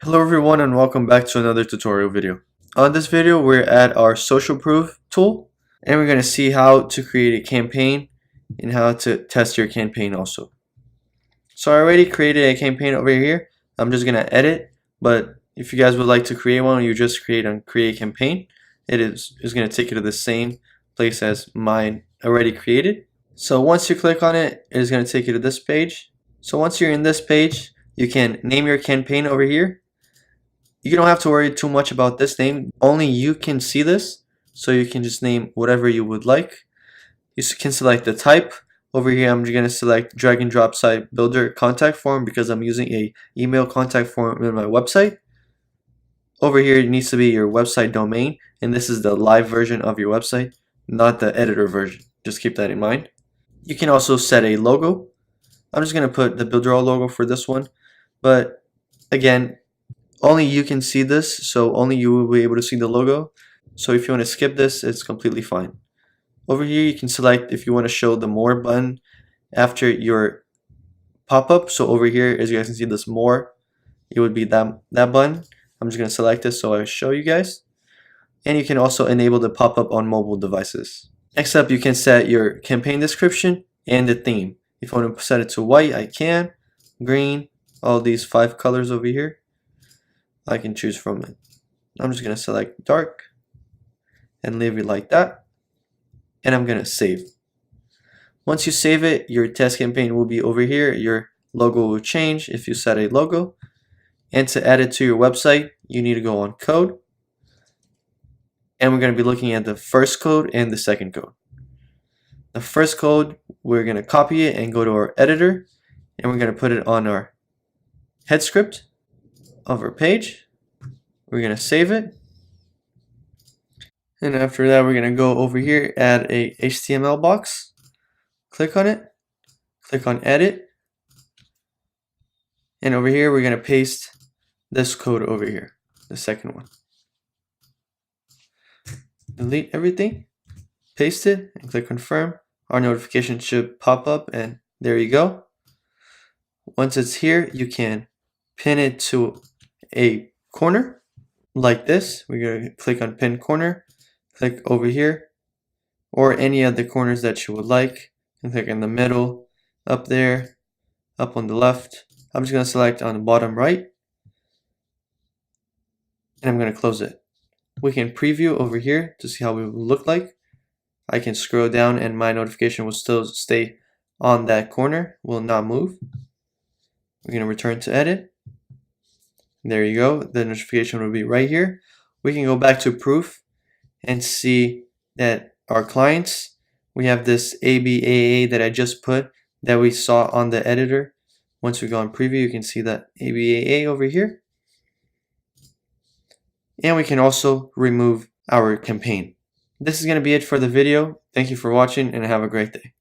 Hello everyone and welcome back to another tutorial video. On this video we're at our social proof tool and we're going to see how to create a campaign and how to test your campaign also. So I already created a campaign over here. I'm just going to edit, but if you guys would like to create one, you just create campaign. It is going to take you to the same place as mine already created. So once you click on it, it is going to take you to this page. So once you're in this page, you can name your campaign over here. You don't have to worry too much about this name. Only you can see this, so you can just name whatever you would like. You can select the type. Over here I'm going to select drag and drop site builder contact form because I'm using a email contact form in my website. Over here it needs to be your website domain, and this is the live version of your website, not the editor version. Just keep that in mind. You can also set a logo. I'm just going to put the Builderall logo for this one, but again, only you can see this, so only you will be able to see the logo. So if you want to skip this, it's completely fine. Over here you can select if you want to show the more button after your pop-up. So over here, as you guys can see, this more, it would be that button. I'm just going to select this so I show you guys. And you can also enable the pop-up on mobile devices. Next up, you can set your campaign description and the theme. If I want to set it to white, I can. Green, all these 5 colors over here, I can choose from it. I'm just going to select dark and leave it like that. And I'm going to save. Once you save it, your test campaign will be over here. Your logo will change if you set a logo. And to add it to your website, you need to go on code. And we're going to be looking at the first code and the second code. The first code, we're going to copy it and go to our editor. And we're going to put it on our head script of our page. We're going to save it. And after that, we're going to go over here, add a HTML box. Click on it. Click on edit. And over here, we're going to paste this code over here, the second one. Delete everything, paste it, and click confirm. Our notification should pop up, and there you go. Once it's here, you can pin it to a corner like this. We're going to click on pin corner, click over here, or any of the corners that you would like, and click in the middle, up there, up on the left. I'm just going to select on the bottom right, and I'm going to close it. We can preview over here to see how it will look like. I can scroll down and my notification will still stay on that corner, will not move. We're going to return to edit. There you go. The notification will be right here. We can go back to proof and see that our clients, we have this ABAA that I just put that we saw on the editor. Once we go on preview, you can see that ABAA over here. And we can also remove our campaign. This is going to be it for the video. Thank you for watching and have a great day.